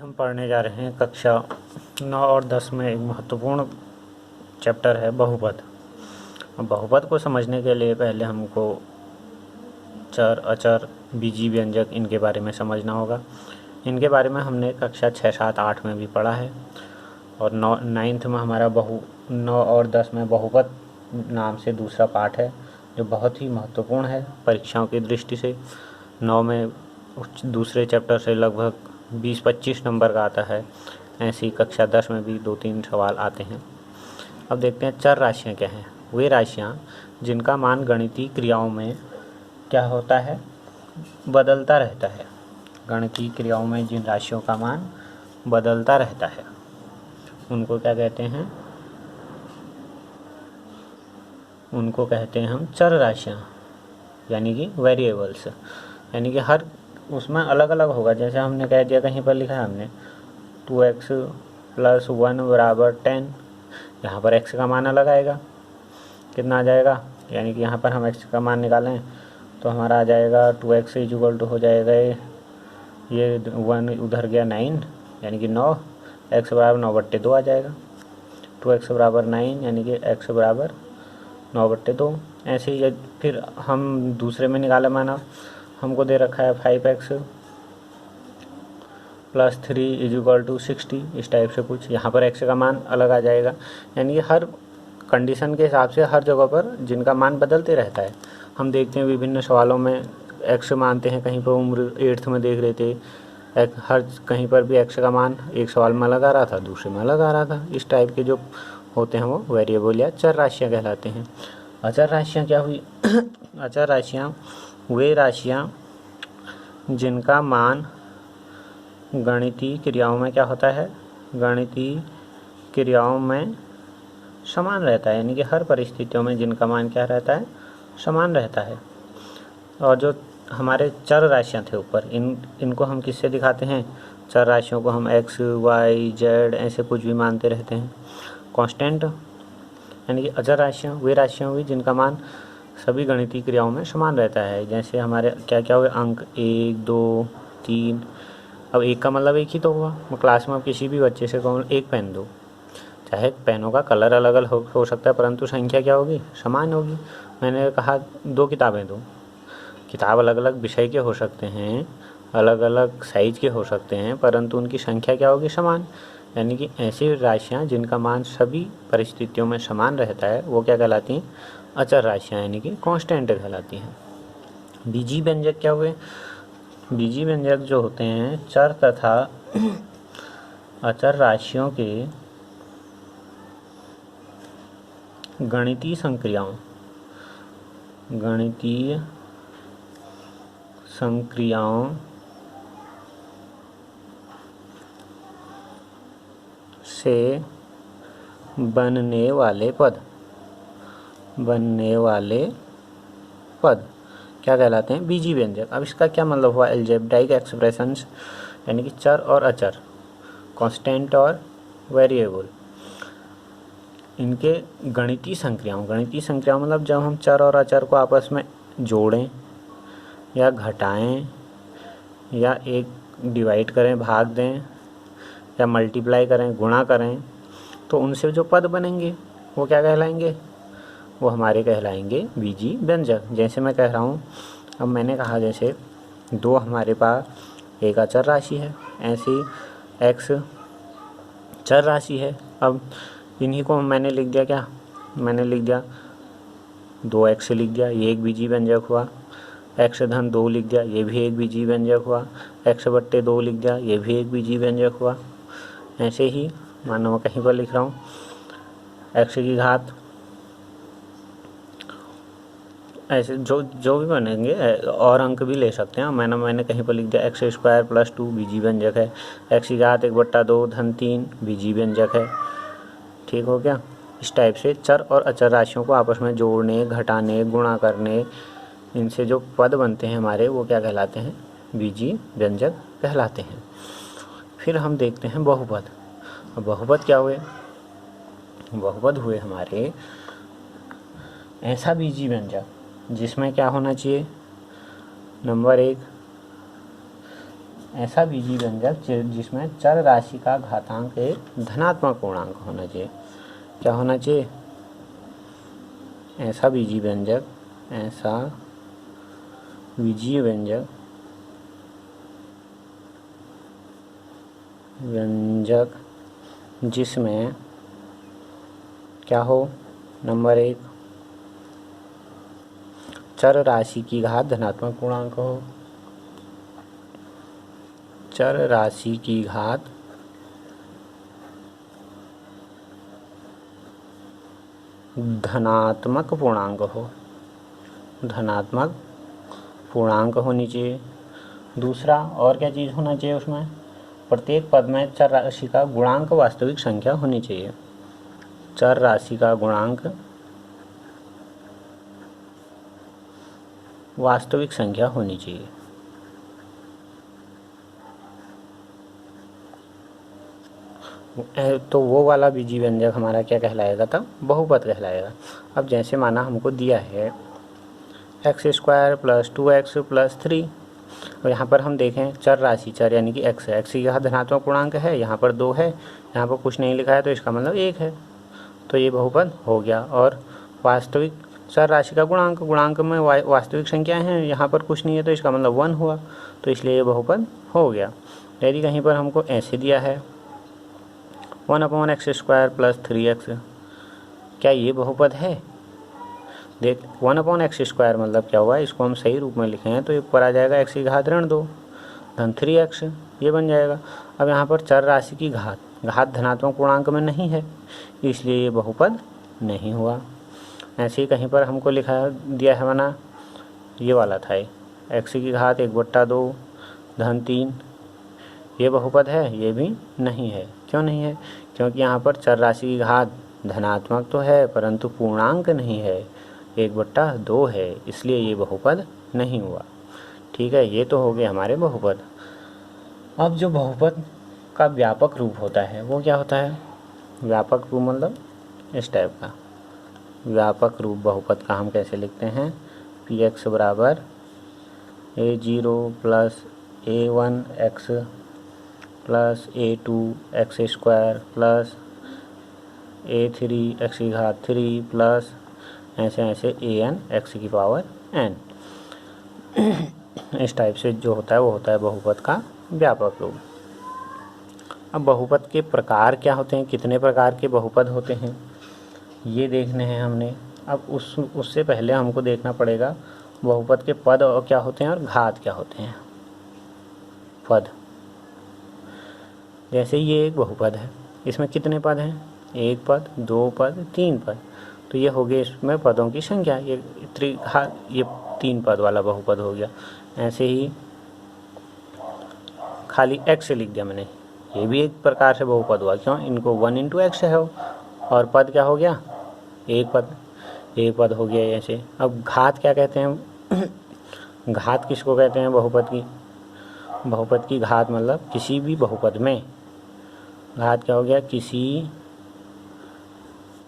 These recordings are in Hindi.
हम पढ़ने जा रहे हैं कक्षा 9 और 10 में एक महत्वपूर्ण चैप्टर है बहुपद। अब बहुपद को समझने के लिए पहले हमको चर, अचर, बीजी व्यंजक इनके बारे में समझना होगा। इनके बारे में हमने कक्षा 6, 7, 8 में भी पढ़ा है और 9th में हमारा 9 और 10 में बहुपद नाम से दूसरा पाठ है जो बहुत ही महत्वपूर्ण है परीक्षाओं की दृष्टि से। 9 में दूसरे चैप्टर से लगभग 20-25 नंबर का आता है। ऐसी कक्षा 10 में भी 2-3 सवाल आते हैं। अब देखते हैं चर राशियाँ क्या हैं। वे राशियाँ जिनका मान गणितीय क्रियाओं में क्या होता है, बदलता रहता है। गणितीय क्रियाओं में जिन राशियों का मान बदलता रहता है उनको क्या कहते हैं, उनको कहते हैं हम चर राशियाँ, यानी कि वेरिएबल्स। यानी कि हर उसमें अलग अलग होगा। जैसे हमने कह दिया, कहीं पर लिखा है हमने 2x + 1 = 10। यहाँ पर x का मान अलग आएगा, कितना आ जाएगा, यानी कि यहाँ पर हम x का मान निकालें तो हमारा आ जाएगा 2x = हो जाएगा ये 1 उधर गया 9, यानी कि 9, x = 9/2 आ जाएगा। 2x = 9 यानी कि x = 9/2। ऐसे ही फिर हम दूसरे में निकाला, माना हमको दे रखा है 5x + 3 = 60। इस टाइप से कुछ यहाँ पर x का मान अलग आ जाएगा। यानी कि हर कंडीशन के हिसाब से हर जगह पर जिनका मान बदलते रहता है। हम देखते हैं विभिन्न सवालों में x मानते हैं, कहीं पर उम्र 8th में देख रहे थे हर कहीं पर भी x का मान एक सवाल में अलग आ रहा था, दूसरे में अलग आ रहा था। इस टाइप के जो होते हैं वो वेरिएबल या चर राशियाँ कहलाते हैं। अचर राशियाँ क्या हुई? अचर राशियाँ वे राशियाँ जिनका मान गणितीय क्रियाओं में क्या होता है, गणितीय क्रियाओं में समान रहता है। यानी कि हर परिस्थितियों में जिनका मान क्या रहता है, समान रहता है। और जो हमारे चर राशियाँ थे ऊपर, इनको हम किससे दिखाते हैं? चर राशियों को हम x, y, z ऐसे कुछ भी मानते रहते हैं। कांस्टेंट यानी कि अचर राशियाँ वे राशियाँ हुई जिनका मान सभी गणितीय क्रियाओं में समान रहता है। जैसे हमारे क्या क्या हुए अंक 1, 2, 3। अब एक का मतलब एक ही तो हुआ। क्लास में आप किसी भी बच्चे से कहो एक पेन दो, चाहे पेनों का कलर अलग अलग हो सकता है, परंतु संख्या क्या होगी, समान होगी। मैंने कहा 2 किताबें दो, किताब अलग अलग विषय के हो सकते हैं, अलग अलग साइज के हो सकते हैं, परंतु उनकी संख्या क्या होगी, समान। यानी कि ऐसी राशियाँ जिनका मान सभी परिस्थितियों में समान रहता है वो क्या कहलाती हैं, अचर राशियाँ, यानी कि कांस्टेंट कहलाती हैं। बीजी व्यंजक क्या हुए? बीजी व्यंजक जो होते हैं चर तथा अचर राशियों के गणितीय संक्रियाओं से बनने वाले पद क्या कहलाते हैं, बीजी व्यंजक। अब इसका क्या मतलब हुआ, अलजेब्राइक एक्सप्रेशंस, यानी कि चर और अचर, कांस्टेंट और वेरिएबल, इनके गणितीय संक्रियाओं मतलब जब हम चर और अचर को आपस में जोड़ें या घटाएं या एक डिवाइड करें, भाग दें या मल्टीप्लाई करें, गुणा करें, तो उनसे जो पद बनेंगे वो क्या कहलाएंगे, वो हमारे कहलाएंगे बीजी व्यंजक। जैसे मैं कह रहा हूँ, अब मैंने कहा जैसे 2 हमारे पास एक अचर राशि है, ऐसी x चर राशि है। अब इन्हीं को मैंने लिख दिया, क्या मैंने लिख दिया, 2x लिख दिया, ये एक बीजी व्यंजक हुआ। x-2 लिख दिया, ये भी एक बीजी व्यंजक हुआ। x/2 लिख दिया, ये भी एक बीजी व्यंजक हुआ। ऐसे ही मानो मैं कहीं पर लिख रहा हूँ x की घात, ऐसे जो भी बनेंगे और अंक भी ले सकते हैं। मैंने कहीं पर लिख दिया x² + 2 बीजी व्यंजक है। x की घात 1/2 - 3 बीजी व्यंजक है। ठीक हो गया। इस टाइप से चर और अचर राशियों को आपस में जोड़ने, घटाने, गुणा करने, इनसे जो पद बनते हैं हमारे वो क्या कहलाते हैं, बीजी व्यंजक कहलाते हैं। फिर हम देखते हैं बहुपद। बहुपद क्या हुए? बहुपद हुए हमारे ऐसा बीजी व्यंजक जिसमें क्या होना चाहिए, नंबर 1 ऐसा बीजीय व्यंजक जिसमें चर राशि का घातांक एक धनात्मक पूर्णांक होना चाहिए। क्या होना चाहिए? ऐसा बीजीय व्यंजक जिसमें क्या हो? नंबर 1, चर राशि की घात धनात्मक पूर्णांक हो। चर राशि की घात धनात्मक पूर्णांक हो, धनात्मक पूर्णांक होनी चाहिए। दूसरा, और क्या चीज़ होना चाहिए उसमें? प्रत्येक पद में चर राशि का गुणांक वास्तविक संख्या होनी चाहिए। चर राशि का गुणांक वास्तविक संख्या होनी चाहिए। तो वो वाला बीजीय व्यंजक हमारा क्या कहलाएगा? तब बहुपद कहलाएगा। अब जैसे माना हमको दिया है x² + 2x + 3, और यहाँ पर हम देखें चर राशि, चर यानी कि x है, x की घात धनात्मक पूर्णांक है, यहाँ पर 2 है, यहाँ पर कुछ नहीं लिखा है तो इसका मतलब 1 है, तो ये बहुपद हो गया। और वास्तविक चर राशि का गुणांक में वास्तविक संख्याएं हैं, यहाँ पर कुछ नहीं है तो इसका मतलब 1 हुआ, तो इसलिए ये बहुपद हो गया। यदि कहीं पर हमको ऐसे दिया है 1/x² + 3x, क्या ये बहुपद है? देख, 1/x² मतलब क्या हुआ? इसको हम सही रूप में लिखे हैं तो ये ऊपर आ जाएगा x की घात ऋण 2 धन 3x, ये बन जाएगा। अब यहाँ पर चर राशि की घात धनात्मक पूर्णांक में नहीं है, इसलिए ये बहुपद नहीं हुआ। ऐसे ही कहीं पर हमको लिखा दिया है बना ये वाला था, x की घात 1/2 धन 3, ये बहुपद है? ये भी नहीं है। क्यों नहीं है? क्योंकि यहाँ पर चर राशि की घात धनात्मक तो है परंतु पूर्णांक नहीं है, 1/2 है, इसलिए ये बहुपद नहीं हुआ। ठीक है, ये तो हो गए हमारे बहुपद। अब जो बहुपद का व्यापक रूप होता है वो क्या होता है? व्यापक रूप मतलब इस टाइप का व्यापक रूप बहुपद का हम कैसे लिखते हैं? px = a0 + a1x + a2x² + a3 x की घात 3 प्लस ऐसे an x की पावर n। इस टाइप से जो होता है वो होता है बहुपद का व्यापक रूप। अब बहुपद के प्रकार क्या होते हैं? कितने प्रकार के बहुपद होते हैं ये देखने हैं हमने। अब उससे पहले हमको देखना पड़ेगा बहुपद के पद और क्या होते हैं और घात क्या होते हैं। पद, जैसे ये एक बहुपद है, इसमें कितने पद हैं? 1 पद, 2 पद, 3 पद, तो ये हो गए इसमें पदों की संख्या। ये 3 पद वाला बहुपद हो गया। ऐसे ही खाली x लिख दिया मैंने, ये भी एक प्रकार से बहुपद हुआ। क्यों? इनको 1 × x है और पद क्या हो गया? एक पद हो गया ऐसे। अब घात क्या कहते हैं? घात किसको कहते हैं? बहुपद की घात मतलब किसी भी बहुपद में घात क्या हो गया? किसी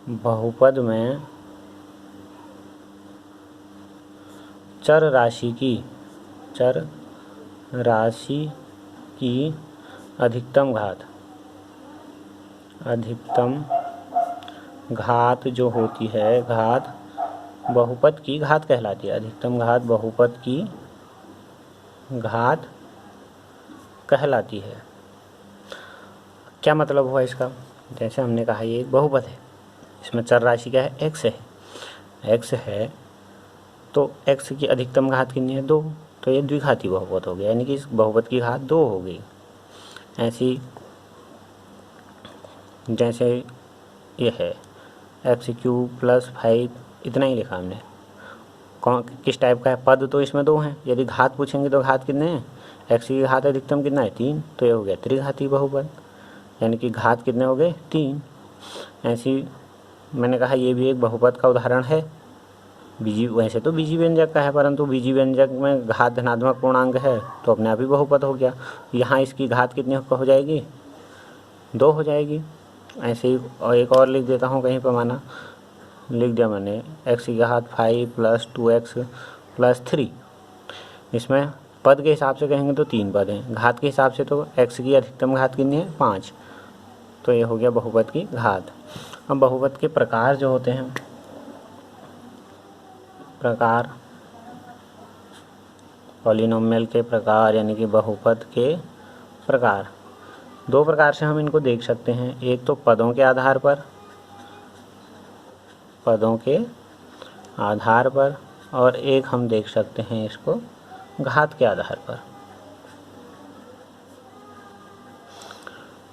बहुपद में चर राशि की अधिकतम घात जो होती है, घात बहुपद की घात कहलाती है। अधिकतम घात बहुपद की घात कहलाती है। क्या मतलब हुआ इसका? जैसे हमने कहा ये एक बहुपद है, इसमें चर राशि क्या है? x है, तो x की अधिकतम घात कितनी है? 2, तो ये द्विघाती बहुपद हो गया, यानी कि इस बहुपद की घात 2 हो गई। ऐसी जैसे ये है x³ + 5, इतना ही लिखा हमने। किस टाइप का है? पद तो इसमें 2 हैं, यदि घात पूछेंगे तो घात कितने हैं? x की घात अधिकतम कितना है? 3, तो ये हो गया त्रिघाती बहुपद, यानी कि घात कितने हो गए? 3। ऐसी मैंने कहा ये भी एक बहुपद का उदाहरण है। वैसे तो बीजीय व्यंजक का है, परंतु बीजीय व्यंजक में घात धनात्मक पूर्णांक है तो अपने आप ही बहुपद हो गया। यहाँ इसकी घात कितनी हो जाएगी? 2 हो जाएगी। ऐसे ही और एक और लिख देता हूँ, कहीं पर माना लिख दिया मैंने x की घात 5 + 2x + 3, इसमें पद के हिसाब से कहेंगे तो 3 पद हैं, घात के हिसाब से तो x की अधिकतम घात कितनी है 5, तो ये हो गया बहुपद की घात। अब बहुपद के प्रकार जो होते हैं, प्रकार पॉलिनोमियल के प्रकार यानी कि बहुपद के प्रकार, 2 प्रकार से हम इनको देख सकते हैं। एक तो पदों के आधार पर, पदों के आधार पर, और एक हम देख सकते हैं इसको घात के आधार पर।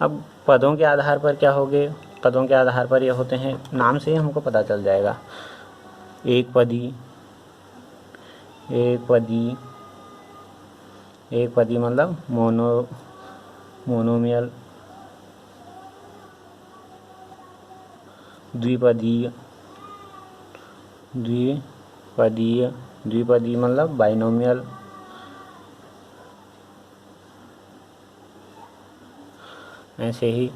अब पदों के आधार पर क्या होंगे, पदों के आधार पर ये होते हैं, नाम से ही हमको पता चल जाएगा, एक पदी, एक पदी, एक पदी मतलब मोनोमियल, द्विपदीय, द्विपदीय, द्विपदी मतलब बाइनोमियल, ऐसे ही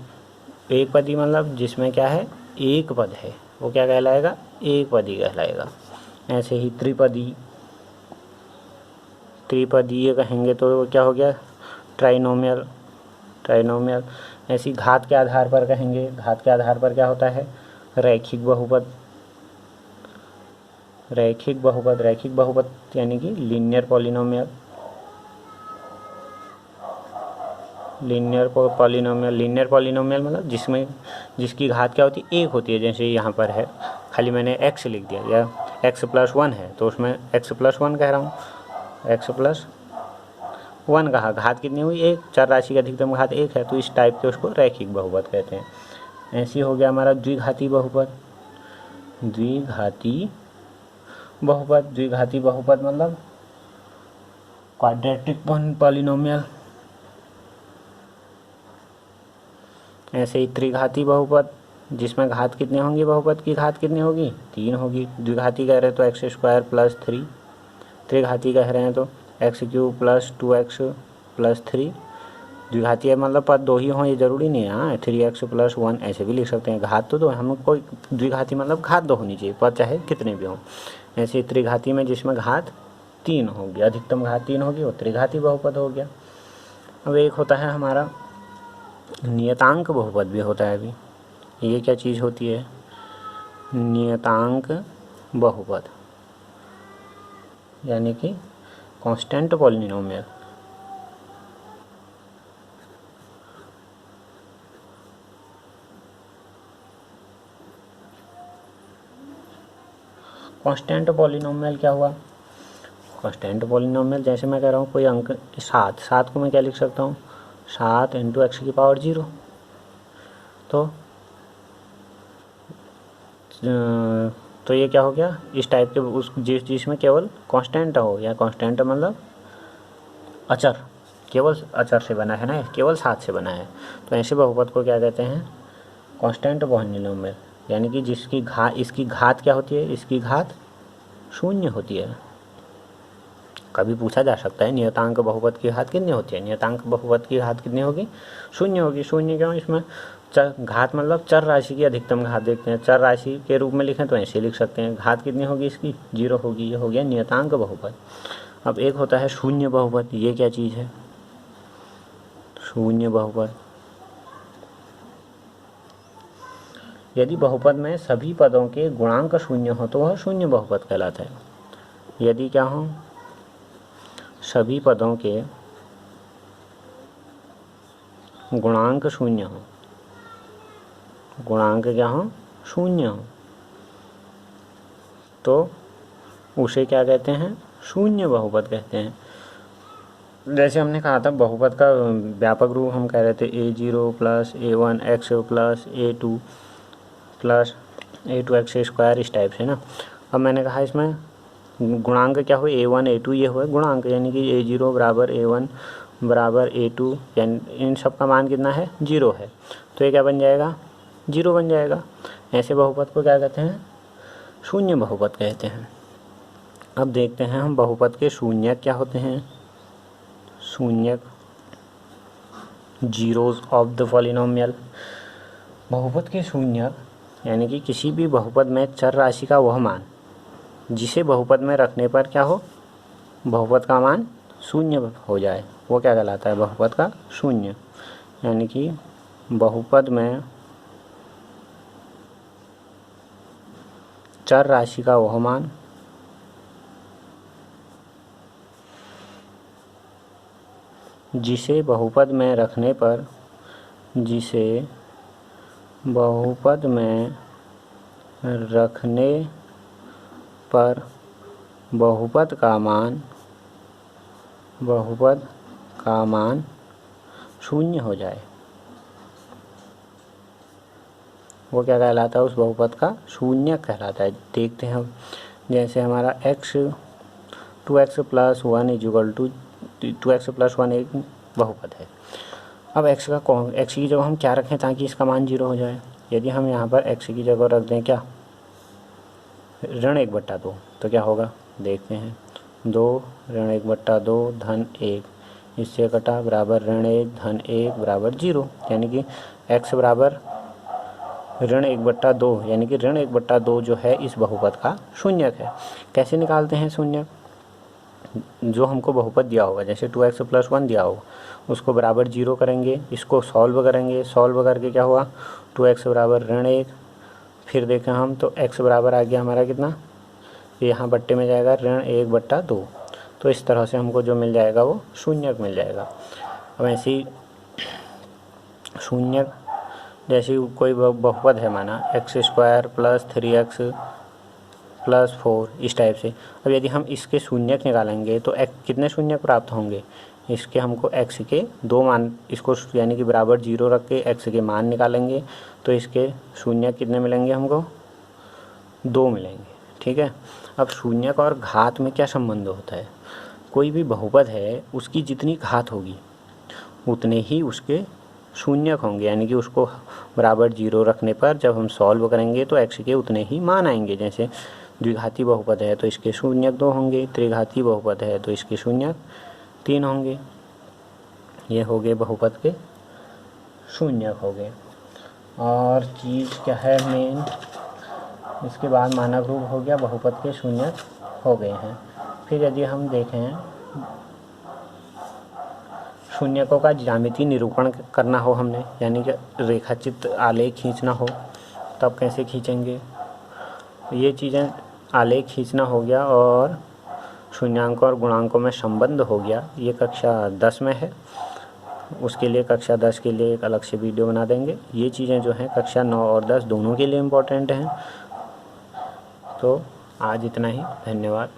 एक पदी मतलब जिसमें क्या है एक पद है, वो क्या कहलाएगा, एक पदी कहलाएगा। ऐसे ही त्रिपदी, त्रिपदीय कहेंगे तो वो क्या हो गया, ट्राइनोमियल, ट्राइनोमियल। ऐसी घात के आधार पर कहेंगे, घात के आधार पर क्या होता है, रैखिक बहुपद, रैखिक बहुपद, रैखिक बहुपद यानी कि linear polynomial, linear polynomial, linear polynomial मतलब जिसकी घात क्या होती है, एक होती है। जैसे यहाँ पर है, खाली मैंने x लिख दिया, या x+1 है तो उसमें x+1 कह रहा हूँ, x+1 कहा, घात कितनी हुई, एक, चर राशि की अधिकतम घात 1 है, तो इस टाइप के उसको रैखिक बहुपद कहते हैं। ऐसी हो गया हमारा द्विघाती बहुपद, द्विघाती बहुपद, द्विघाती बहुपद मतलब क्वाड्रेटिक पॉलिनोमियल। ऐसे ही त्रिघाती बहुपद, जिसमें घात कितनी होंगी, बहुपद की घात कितनी होगी, 3 होगी। द्विघाती कह रहे हैं तो x² + 3, त्रिघाती कह रहे हैं तो x³ + 2x + 3। द्विघाती है मतलब पद 2 ही हों, ये ज़रूरी नहीं है, हाँ 3x + 1 ऐसे भी लिख सकते हैं। घात तो 2 है, हमको द्विघाती मतलब घात 2 होनी चाहिए, पद चाहे कितने भी हों। ऐसे त्रिघाती में जिसमें घात 3 होगी, अधिकतम घात 3 होगी, वो त्रिघाती बहुपद हो गया। अब एक होता है हमारा नियतांक बहुपद भी होता है। अभी ये क्या चीज़ होती है, नियतांक बहुपद यानी कि कांस्टेंट पॉलिनोमियल। कांस्टेंट पॉलिनोमियल क्या हुआ, कांस्टेंट पॉलिनोमियल जैसे मैं कह रहा हूँ कोई अंक 7 को मैं क्या लिख सकता हूँ, 7 × x⁴ तो ये क्या हो गया, इस टाइप के उस जिसमें केवल कांस्टेंट हो, या कांस्टेंट मतलब अचर, केवल अचर से बना है ना, केवल 7 से बना है, तो ऐसे बहुपद को क्या कहते हैं, कांस्टेंट पॉलिनोमियल। यानी कि जिसकी इसकी घात क्या होती है, इसकी घात 0 होती है। कभी पूछा जा सकता है नियतांक बहुपद की घात कितनी होती है, नियतांक बहुपद की घात कितनी होगी, 0 होगी। 0 क्यों, इसमें घात मतलब चर राशि की अधिकतम घात देखते हैं, चर राशि के रूप में लिखें तो ऐसे लिख सकते हैं, घात कितनी होगी इसकी, 0 होगी। ये हो गया नियतांक बहुपद। अब एक होता है शून्य बहुपद, ये क्या चीज़ है, शून्य बहुपद। यदि बहुपद में सभी पदों के गुणांक 0 हो तो वह शून्य बहुपद कहलाता है। यदि क्या हो, सभी पदों के गुणांक 0 हो, गुणांक क्या हो, 0 हो, तो उसे क्या कहते हैं, शून्य बहुपद कहते हैं। जैसे हमने कहा था बहुपद का व्यापक रूप हम कह रहे थे a0 + a1 x + a2 + a2x², इस टाइप से ना। अब मैंने कहा इसमें गुणांक क्या हुए, a1 a2 ये हुए गुणांक, यानी कि a0 = a1 = a2, यानी इन सब का मान कितना है, 0 है, तो ये क्या बन जाएगा, 0 बन जाएगा। ऐसे बहुपद को क्या कहते हैं, शून्य बहुपद कहते हैं। अब देखते हैं हम बहुपद के शून्यक क्या होते हैं। शून्यक, जीरोज ऑफ द पॉलिनोमियल। बहुपद के शून्यक यानी कि किसी भी बहुपद में चर राशि का वह मान जिसे बहुपद में रखने पर क्या हो, बहुपद का मान शून्य हो जाए, वो क्या कहलाता है? बहुपद का शून्य। यानी कि बहुपद में चर राशि का वह मान जिसे बहुपद में रखने पर बहुपद का मान शून्य हो जाए, वो क्या कहलाता है? उस बहुपद का शून्य कहलाता है। देखते हैं हम, जैसे हमारा टू एक्स प्लस वन एक बहुपद है। अब x की जगह हम क्या रखें ताकि इसका मान 0 हो जाए? यदि हम यहाँ पर x की जगह रख दें क्या, ऋण 1/2, तो क्या होगा? देखते हैं, 2 ऋण 1/2 धन 1, इससे कटा बराबर ऋण 1 धन 1 बराबर 0। यानी कि x बराबर ऋण 1/2, यानी कि ऋण 1/2 जो है इस बहुपद का शून्यक है। कैसे निकालते हैं शून्यक? जो हमको बहुपद दिया होगा, जैसे 2x + 1 दिया होगा, उसको बराबर 0 करेंगे, इसको सॉल्व करेंगे, सॉल्व करके क्या हुआ, 2x बराबर ऋण 1, फिर देखें हम तो x बराबर आ गया हमारा कितना, यहाँ बट्टे में जाएगा ऋण 1/2। तो इस तरह से हमको जो मिल जाएगा वो शून्यक मिल जाएगा। अब ऐसे ही शून्यक, जैसे कोई बहुपद है माना x² + 3x + 4, इस टाइप से। अब यदि हम इसके शून्यक निकालेंगे तो कितने शून्यक प्राप्त होंगे? इसके हमको x के 2 मान, इसको यानी कि बराबर 0 रख के x के मान निकालेंगे तो इसके शून्यक कितने मिलेंगे हमको? 2 मिलेंगे। ठीक है। अब शून्यक और घात में क्या संबंध होता है? कोई भी बहुपद है उसकी जितनी घात होगी उतने ही उसके शून्यक होंगे, यानी कि उसको बराबर 0 रखने पर जब हम सॉल्व करेंगे तो x के उतने ही मान आएंगे। जैसे द्विघाती बहुपद है तो इसके शून्यक 2 होंगे, त्रिघाती बहुपद है तो इसके शून्यक 3 होंगे। ये हो गए बहुपद के शून्यक हो गए। और चीज़ क्या है मेन, इसके बाद मानक रूप हो गया, बहुपद के शून्यक हो गए हैं। फिर यदि हम देखें शून्यकों का ज्यामितीय निरूपण करना हो हमने, यानी कि रेखाचित्र आलेख खींचना हो, तब कैसे खींचेंगे? ये चीज़ें आलेख खींचना हो गया और शून्यांकों और गुणांकों में संबंध हो गया, ये कक्षा 10 में है। उसके लिए कक्षा 10 के लिए एक अलग से वीडियो बना देंगे। ये चीज़ें जो हैं कक्षा 9 और 10 दोनों के लिए इम्पोर्टेंट हैं। तो आज इतना ही, धन्यवाद।